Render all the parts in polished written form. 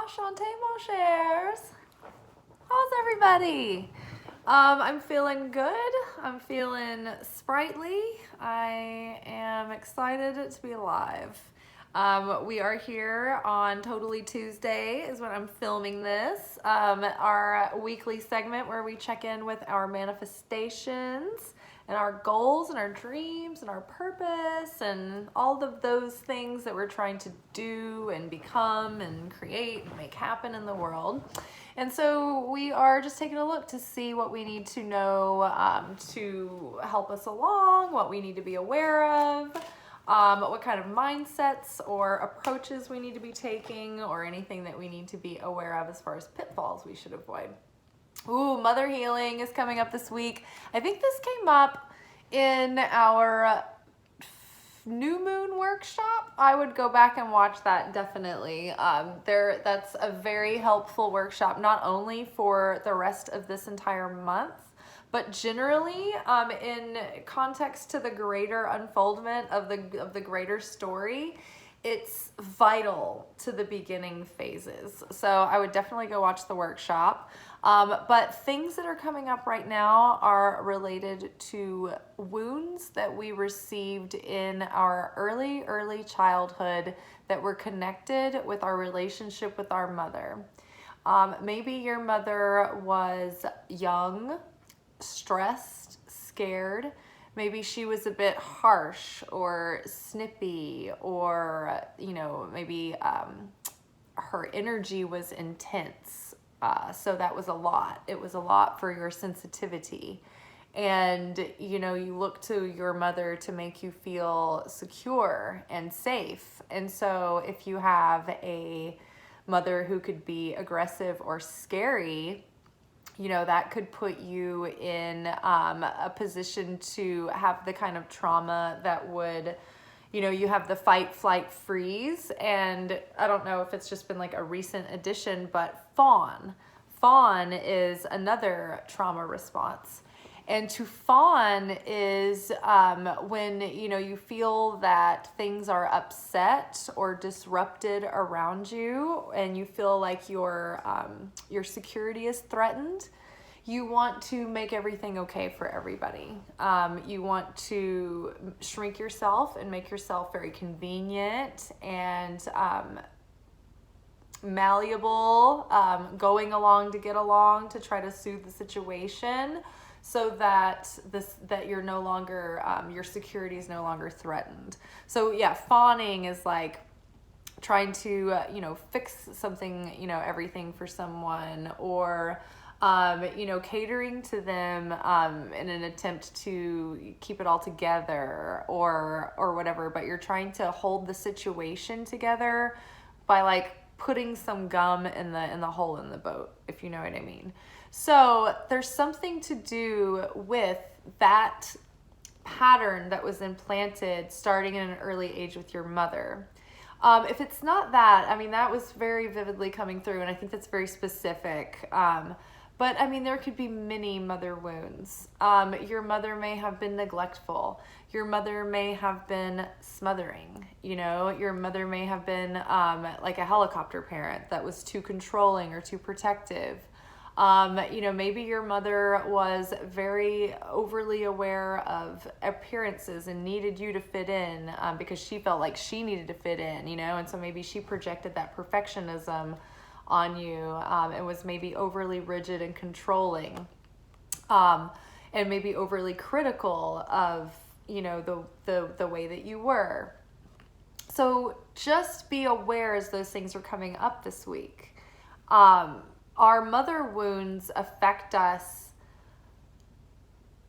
Shantae shares. How's everybody? I'm feeling good. I'm feeling sprightly. I am excited to be alive. We are here on Totally Tuesday is when I'm filming this. Our weekly segment where we check in with our manifestations and our goals and our dreams and our purpose and all of those things that we're trying to do and become and create and make happen in the world. And so we are just taking a look to see what we need to know to help us along, what we need to be aware of, what kind of mindsets or approaches we need to be taking, or anything that we need to be aware of as far as pitfalls we should avoid. Ooh, mother healing is coming up this week. I think this came up in our new moon workshop. I would go back and watch that definitely. That's a very helpful workshop, not only for the rest of this entire month, but generally in context to the greater unfoldment of the greater story. It's vital to the beginning phases. So I would definitely go watch the workshop. But things that are coming up right now are related to wounds that we received in our early childhood that were connected with our relationship with our mother. Maybe your mother was young, stressed, scared. Maybe she was a bit harsh or snippy, or, maybe her energy was intense. So that was a lot. It was a lot for your sensitivity. And, you look to your mother to make you feel secure and safe. And so if you have a mother who could be aggressive or scary, that could put you in a position to have the kind of trauma that would, you have the fight, flight, freeze. And I don't know if it's just been like a recent addition, but fawn. Fawn is another trauma response. And to fawn is when, you feel that things are upset or disrupted around you, and you feel like your security is threatened. You want to make everything okay for everybody. You want to shrink yourself and make yourself very convenient and malleable, going along to get along to try to soothe the situation, so that you're no longer, your security is no longer threatened. So yeah, fawning is like trying to, fix something, everything for someone, or, catering to them in an attempt to keep it all together or whatever, but you're trying to hold the situation together by like putting some gum in the hole in the boat, if you know what I mean. So there's something to do with that pattern that was implanted starting in an early age with your mother. If it's not that, that was very vividly coming through, and I think that's very specific. But there could be many mother wounds. Your mother may have been neglectful. Your mother may have been smothering. Your mother may have been like a helicopter parent that was too controlling or too protective. Maybe your mother was very overly aware of appearances and needed you to fit in because she felt like she needed to fit in, and so maybe she projected that perfectionism on you and was maybe overly rigid and controlling, and maybe overly critical of, the way that you were. So just be aware as those things are coming up this week. Our mother wounds affect us,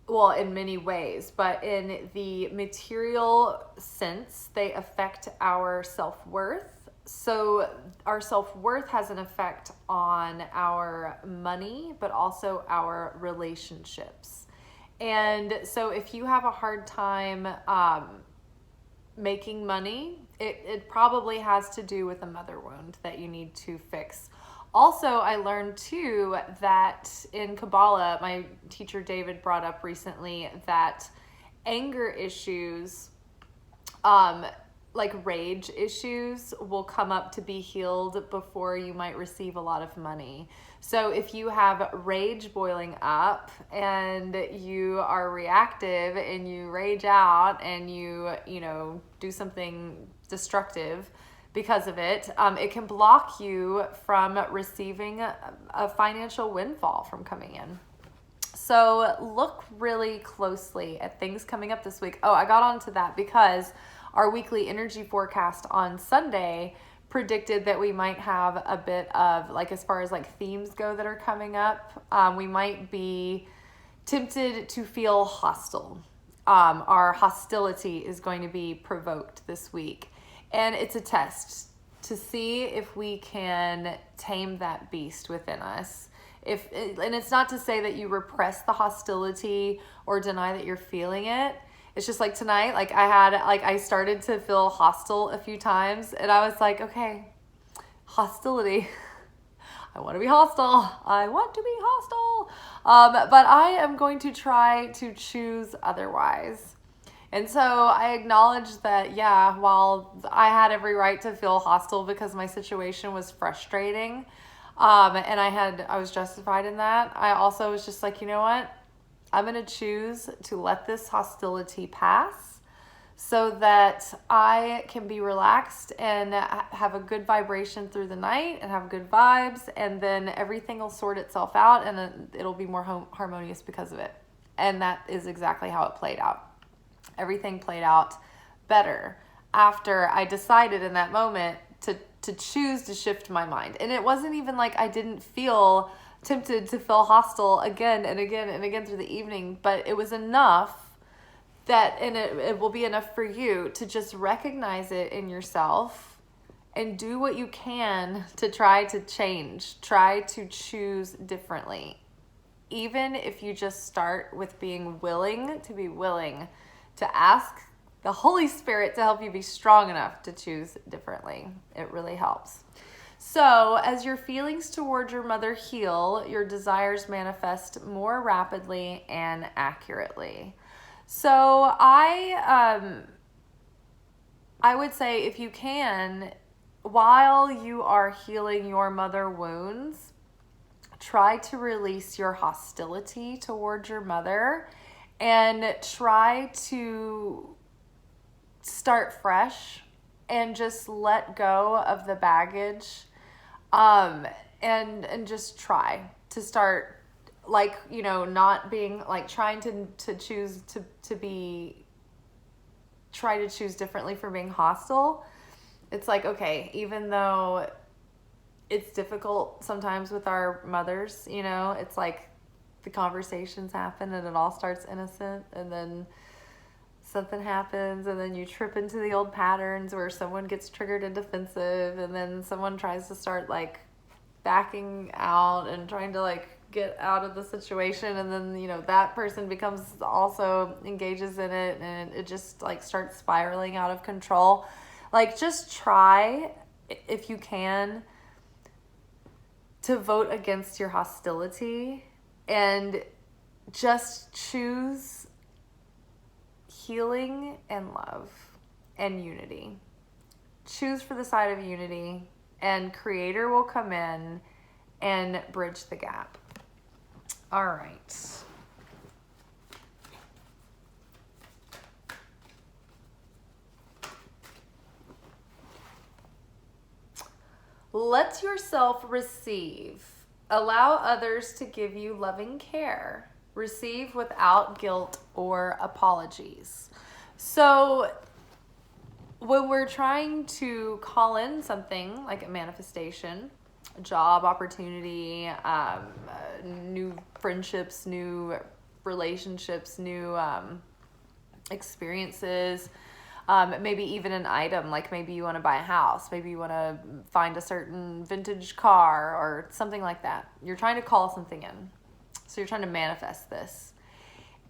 well, in many ways, but in the material sense, they affect our self-worth. So our self-worth has an effect on our money, but also our relationships. And so if you have a hard time making money, it probably has to do with a mother wound that you need to fix. Also, I learned too that in Kabbalah, my teacher David brought up recently that anger issues like rage issues will come up to be healed before you might receive a lot of money. So if you have rage boiling up and you are reactive and you rage out and you do something destructive because of it, it can block you from receiving a financial windfall from coming in. So look really closely at things coming up this week. Oh, I got onto that because our weekly energy forecast on Sunday predicted that we might have a bit of, like, as far as like themes go that are coming up, we might be tempted to feel hostile. Our hostility is going to be provoked this week. And it's a test to see if we can tame that beast within us. And it's not to say that you repress the hostility or deny that you're feeling it. It's just like tonight, I started to feel hostile a few times, and I was like, okay, hostility. I want to be hostile. I want to be hostile. But I am going to try to choose otherwise. And so I acknowledge that, yeah, while I had every right to feel hostile because my situation was frustrating, and I was justified in that, I also was just like, you know what? I'm going to choose to let this hostility pass so that I can be relaxed and have a good vibration through the night and have good vibes, and then everything will sort itself out and it'll be more harmonious because of it. And that is exactly how it played out. Everything played out better after I decided in that moment to choose to shift my mind. And it wasn't even like I didn't feel tempted to feel hostile again and again and again through the evening, but it was enough that, and it will be enough for you to just recognize it in yourself and do what you can to try to change, try to choose differently. Even if you just start with being willing to ask the Holy Spirit to help you be strong enough to choose differently. It really helps. So as your feelings toward your mother heal, your desires manifest more rapidly and accurately. So I would say, if you can, while you are healing your mother wounds, try to release your hostility toward your mother and try to start fresh and just let go of the baggage, and just try to start, not being trying to choose try to choose differently from being hostile. It's like, okay, even though it's difficult sometimes with our mothers, it's like the conversations happen and it all starts innocent, and then something happens and then you trip into the old patterns where someone gets triggered and defensive, and then someone tries to start backing out and trying to get out of the situation, and then that person becomes also engages in it, and it just starts spiraling out of control. Just try, if you can, to vote against your hostility and just choose healing and love and unity. Choose for the side of unity, and Creator will come in and bridge the gap. All right. Let yourself receive. Allow others to give you loving care. Receive without guilt or apologies. So when we're trying to call in something like a manifestation, a job opportunity, new friendships, new relationships, new experiences, maybe even an item, maybe you want to buy a house, maybe you want to find a certain vintage car or something like that. You're trying to call something in. So you're trying to manifest this.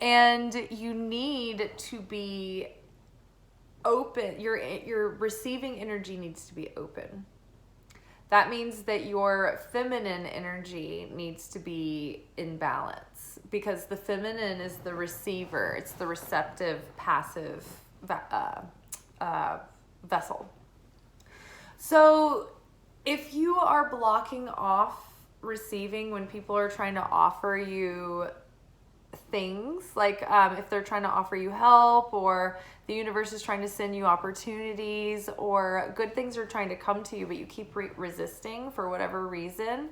And you need to be open. Your receiving energy needs to be open. That means that your feminine energy needs to be in balance, because the feminine is the receiver. It's the receptive, passive vessel. So if you are blocking off receiving when people are trying to offer you things, like if they're trying to offer you help, or the universe is trying to send you opportunities, or good things are trying to come to you, but you keep resisting for whatever reason,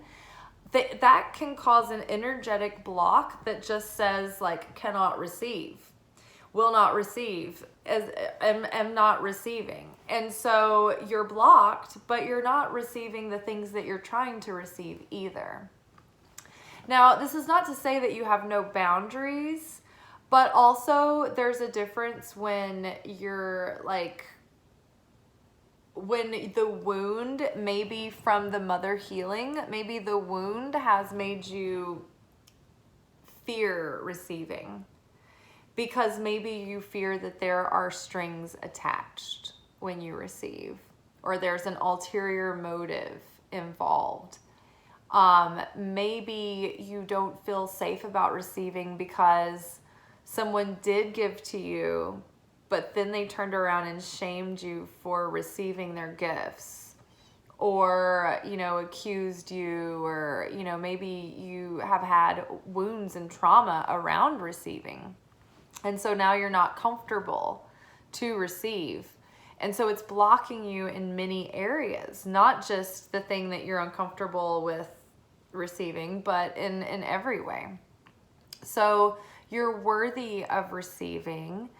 that can cause an energetic block that just says like cannot receive, will not receive, am not receiving. And so you're blocked, but you're not receiving the things that you're trying to receive either. Now, this is not to say that you have no boundaries, but also there's a difference when you're like, when the wound may be from the mother healing, maybe the wound has made you fear receiving because maybe you fear that there are strings attached when you receive, or there's an ulterior motive involved. Maybe you don't feel safe about receiving because someone did give to you, but then they turned around and shamed you for receiving their gifts, or, you know, accused you, or, you know, maybe you have had wounds and trauma around receiving. And so now you're not comfortable to receive. And so it's blocking you in many areas, not just the thing that you're uncomfortable with receiving, but in every way. So you're worthy of receiving,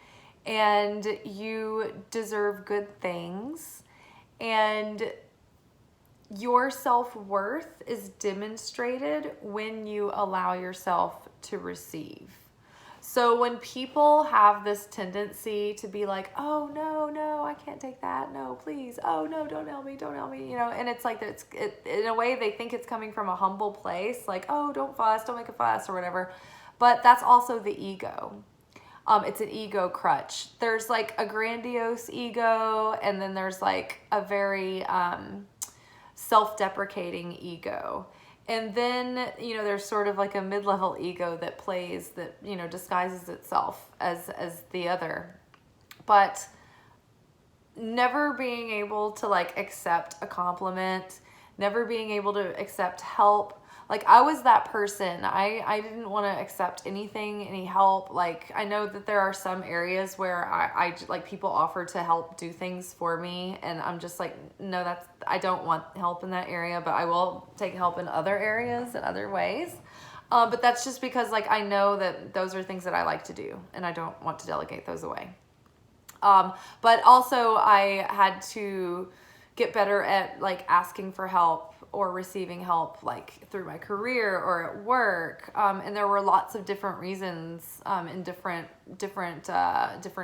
and you deserve good things, and your self-worth is demonstrated when you allow yourself to receive. So when people have this tendency to be like, oh, no, I can't take that. No, please. Oh, no, don't help me. You know, and it's like, in a way, they think it's coming from a humble place. Like, oh, don't fuss, don't make a fuss or whatever. But that's also the ego. It's an ego crutch. There's like a grandiose ego, and then there's like a very self-deprecating ego. And then, you know, there's sort of like a mid-level ego that plays, that, you know, disguises itself as the other. But never being able to like accept a compliment, never being able to accept help. Like I was that person. I didn't want to accept anything, any help. Like I know that there are some areas where I like people offer to help do things for me, and I'm just like, no, I don't want help in that area, but I will take help in other areas in other ways. But that's just because like I know that those are things that I like to do, and I don't want to delegate those away. But also I had to get better at like asking for help or receiving help, like through my career or at work. And there were lots of different reasons in different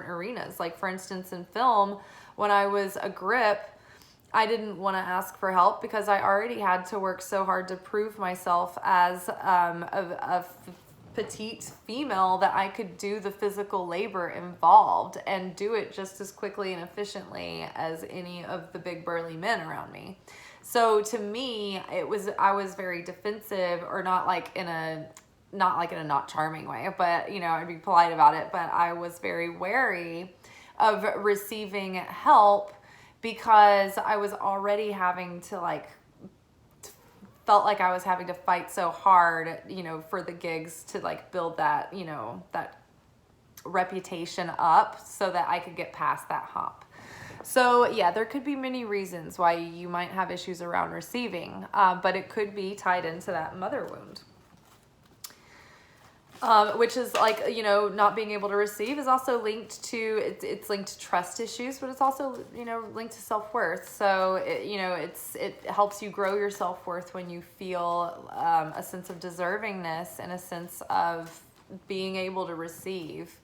arenas. Like for instance, in film, when I was a grip, I didn't want to ask for help because I already had to work so hard to prove myself as a petite female that I could do the physical labor involved and do it just as quickly and efficiently as any of the big burly men around me. So to me, I was very defensive, or not like in a not charming way, but you know, I'd be polite about it, but I was very wary of receiving help because I was already having to felt like I was having to fight so hard, you know, for the gigs to like build that, you know, that reputation up so that I could get past that hump. So yeah, there could be many reasons why you might have issues around receiving, but it could be tied into that mother wound. Which is like, you know, not being able to receive is also linked to, it's linked to trust issues, but it's also, you know, linked to self-worth. So, it helps you grow your self-worth when you feel a sense of deservingness and a sense of being able to receive.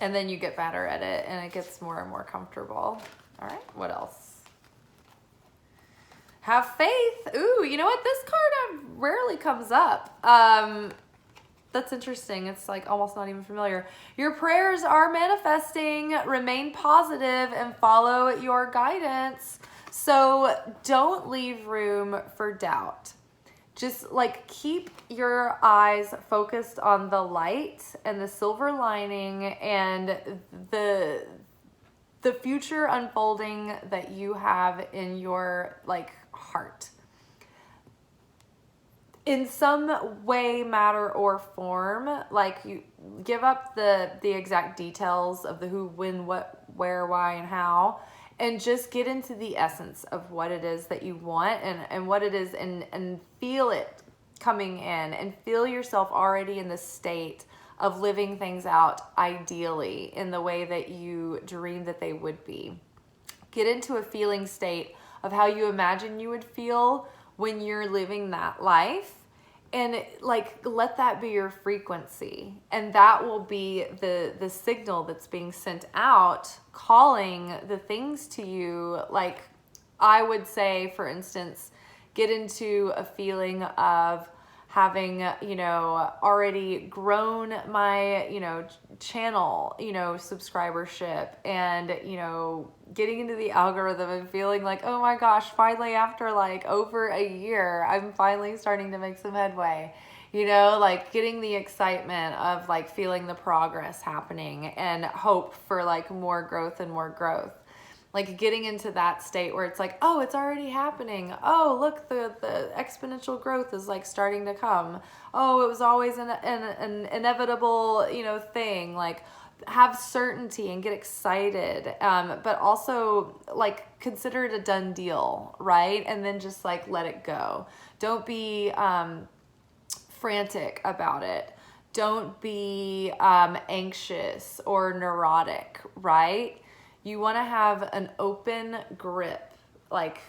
And then you get better at it and it gets more and more comfortable. All right, what else? Have faith. Ooh, you know what? This card rarely comes up. That's interesting. It's like almost not even familiar. Your prayers are manifesting. Remain positive and follow your guidance. So don't leave room for doubt. Just like keep your eyes focused on the light and the silver lining and the the future unfolding that you have in your like heart. In some way, matter, or form, like you give up the exact details of the who, when, what, where, why, and how, and just get into the essence of what it is that you want and what it is, and feel it coming in, and feel yourself already in the state of living things out ideally in the way that you dream that they would be. Get into a feeling state of how you imagine you would feel when you're living that life, and like let that be your frequency, and that will be the signal that's being sent out, calling the things to you. Like I would say, for instance, get into a feeling of having, you know, already grown my, you know, channel, you know, subscribership, and, you know, getting into the algorithm and feeling like, oh my gosh, finally after like over a year, I'm finally starting to make some headway, you know, like getting the excitement of like feeling the progress happening and hope for like more growth and more growth. Like getting into that state where it's like, oh, it's already happening. Oh, look, the exponential growth is like starting to come. Oh, it was always an inevitable, you know, thing. Like have certainty and get excited, but also like consider it a done deal, right? And then just like let it go. Don't be frantic about it. Don't be anxious or neurotic, right? You want to have an open grip, like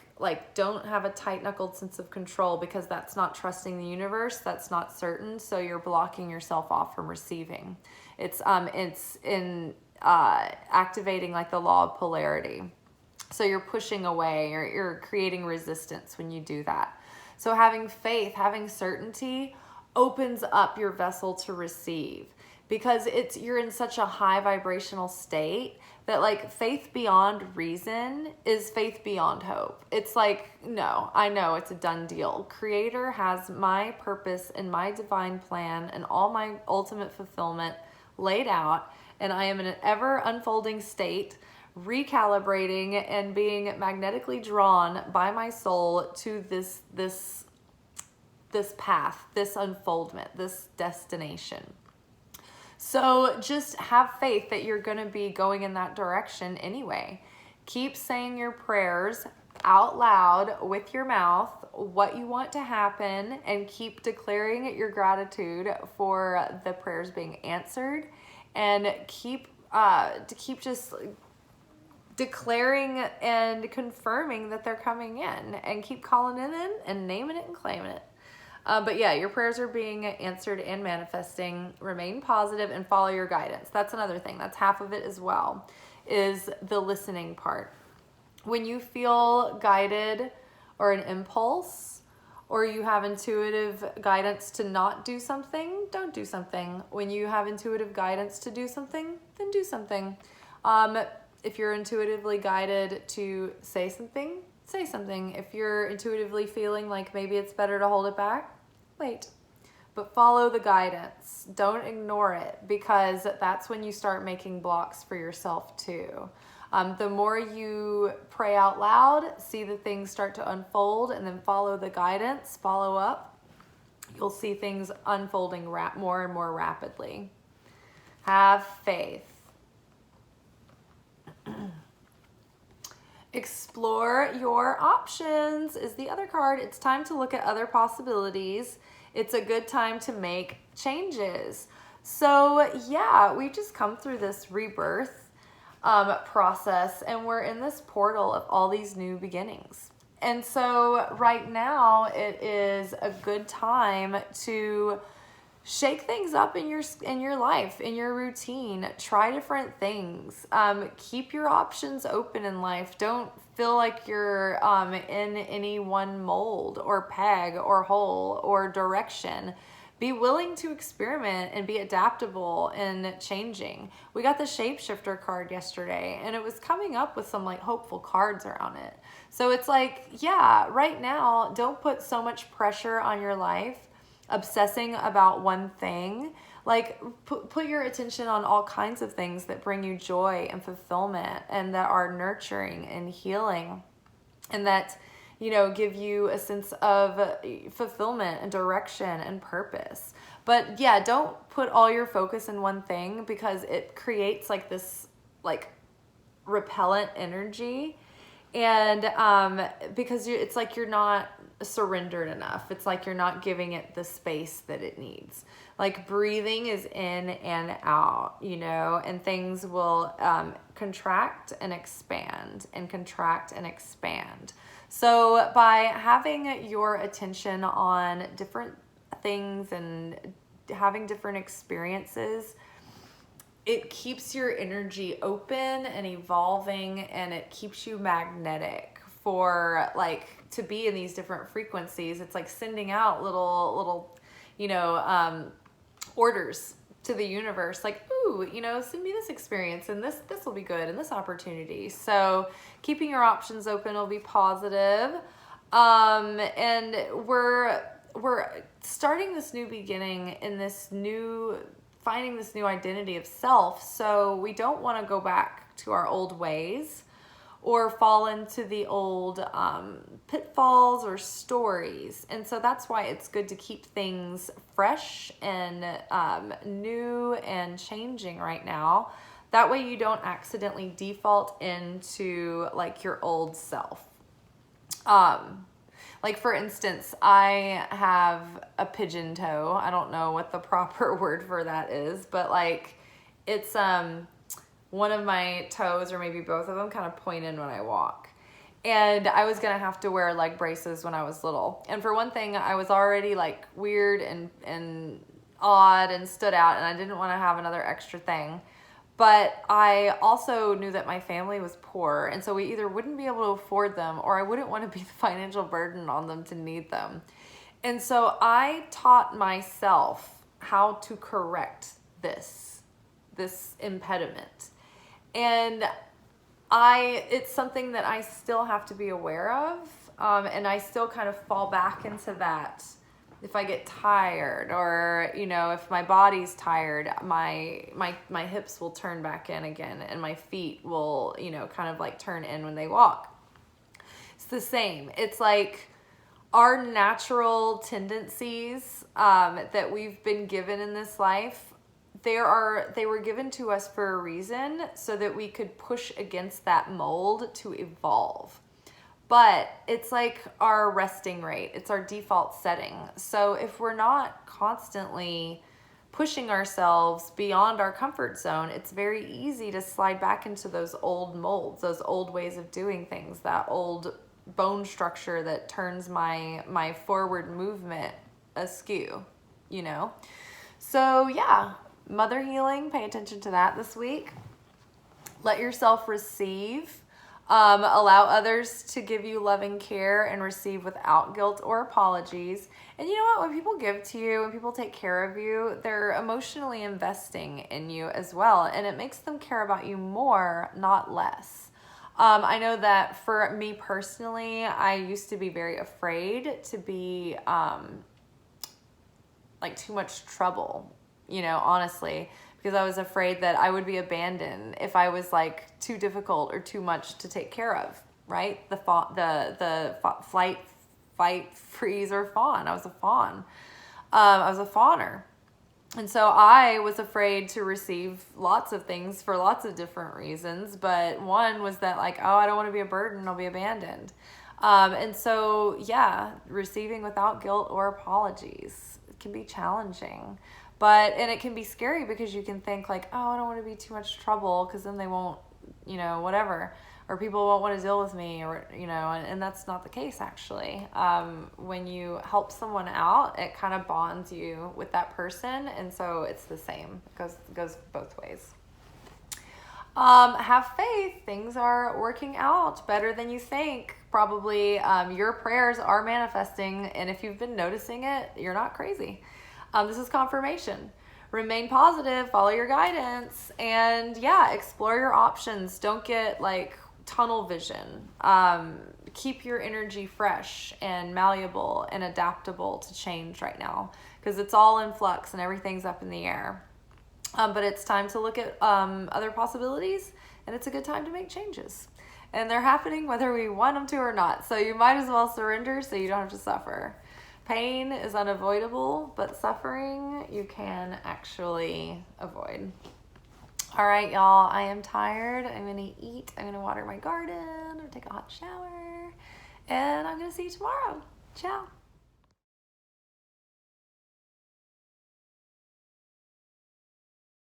don't have a tight-knuckled sense of control, because that's not trusting the universe, that's not certain, so you're blocking yourself off from receiving. It's in activating like the law of polarity. So you're pushing away, or you're creating resistance when you do that. So having faith, having certainty opens up your vessel to receive, because you're in such a high vibrational state that like faith beyond reason is faith beyond hope. It's like, no, I know it's a done deal. Creator has my purpose and my divine plan and all my ultimate fulfillment laid out, and I am in an ever unfolding state, recalibrating and being magnetically drawn by my soul to this path, this unfoldment, this destination. So just have faith that you're going to be going in that direction anyway. Keep saying your prayers out loud with your mouth, what you want to happen, and keep declaring your gratitude for the prayers being answered, and keep just declaring and confirming that they're coming in, and keep calling it in and naming it and claiming it. But yeah, your prayers are being answered and manifesting. Remain positive and follow your guidance. That's another thing. That's half of it as well, is the listening part. When you feel guided or an impulse, or you have intuitive guidance to not do something, don't do something. When you have intuitive guidance to do something, then do something. If you're intuitively guided to say something, say something. If you're intuitively feeling like maybe it's better to hold it back, wait. But follow the guidance. Don't ignore it, because that's when you start making blocks for yourself too. The more you pray out loud, see the things start to unfold, and then follow the guidance, follow up, you'll see things unfolding more and more rapidly. Have faith. Explore your options is the other card. It's time to look at other possibilities. It's a good time to make changes. So yeah, we've just come through this rebirth process, and we're in this portal of all these new beginnings. And so right now it is a good time to shake things up in your life, in your routine. Try different things. Keep your options open in life. Don't feel like you're in any one mold or peg or hole or direction. Be willing to experiment and be adaptable and changing. We got the shapeshifter card yesterday, and it was coming up with some like hopeful cards around it. So it's like, yeah, right now, don't put so much pressure on your life obsessing about one thing. Like, put your attention on all kinds of things that bring you joy and fulfillment and that are nurturing and healing and that, give you a sense of fulfillment and direction and purpose. But yeah, don't put all your focus in one thing, because it creates like this like repellent energy. And because it's like you're not surrendered enough. It's like you're not giving it the space that it needs. Like, breathing is in and out, and things will contract and expand and contract and expand. So by having your attention on different things and having different experiences, it keeps your energy open and evolving, and it keeps you magnetic for to be in these different frequencies. It's like sending out little orders to the universe, like, ooh, send me this experience, and this will be good, and this opportunity. So keeping your options open will be positive. And we're starting this new beginning in finding this new identity of self. So we don't want to go back to our old ways or fall into the old pitfalls or stories. And so that's why it's good to keep things fresh and new and changing right now. That way you don't accidentally default into your old self. For instance, I have a pigeon toe. I don't know what the proper word for that is, but it's one of my toes, or maybe both of them, kind of point in when I walk. And I was going to have to wear leg braces when I was little. And for one thing, I was already weird and odd and stood out, and I didn't want to have another extra thing. But I also knew that my family was poor, and so we either wouldn't be able to afford them, or I wouldn't want to be the financial burden on them to need them. And so I taught myself how to correct this impediment. And it's something that I still have to be aware of, and I still kind of fall back into that. If I get tired, or if my body's tired, my hips will turn back in again, and my feet will kind of turn in when they walk. It's the same. It's like our natural tendencies that we've been given in this life. They were given to us for a reason, so that we could push against that mold to evolve. But it's like our resting rate. It's our default setting. So if we're not constantly pushing ourselves beyond our comfort zone, it's very easy to slide back into those old molds, those old ways of doing things, that old bone structure that turns my forward movement askew, So yeah, mother healing, pay attention to that this week. Let yourself receive. Allow others to give you loving care and receive without guilt or apologies. And you know what? When people give to you, when people take care of you, they're emotionally investing in you as well. And it makes them care about you more, not less. I know that for me personally, I used to be very afraid to be too much trouble, honestly. Because I was afraid that I would be abandoned if I was too difficult or too much to take care of, right? The flight, fight, freeze, or fawn. I was a fawn. I was a fawner. And so I was afraid to receive lots of things for lots of different reasons. But one was that I don't want to be a burden. I'll be abandoned. And so, yeah, receiving without guilt or apologies can be challenging. And it can be scary, because you can think I don't want to be too much trouble, because then they won't, whatever, or people won't want to deal with me, or, and that's not the case, actually. When you help someone out, it kind of bonds you with that person. And so it's the same. It goes both ways. Have faith. Things are working out better than you think. Probably your prayers are manifesting. And if you've been noticing it, you're not crazy. This is confirmation. Remain positive, follow your guidance, and yeah, explore your options. Don't get tunnel vision. keep your energy fresh and malleable and adaptable to change right now, because it's all in flux and everything's up in the air. But it's time to look at other possibilities, and it's a good time to make changes. And they're happening whether we want them to or not. So you might as well surrender so you don't have to suffer. Pain is unavoidable, but suffering you can actually avoid. All right, y'all, I am tired. I'm going to eat. I'm going to water my garden or take a hot shower. And I'm going to see you tomorrow. Ciao.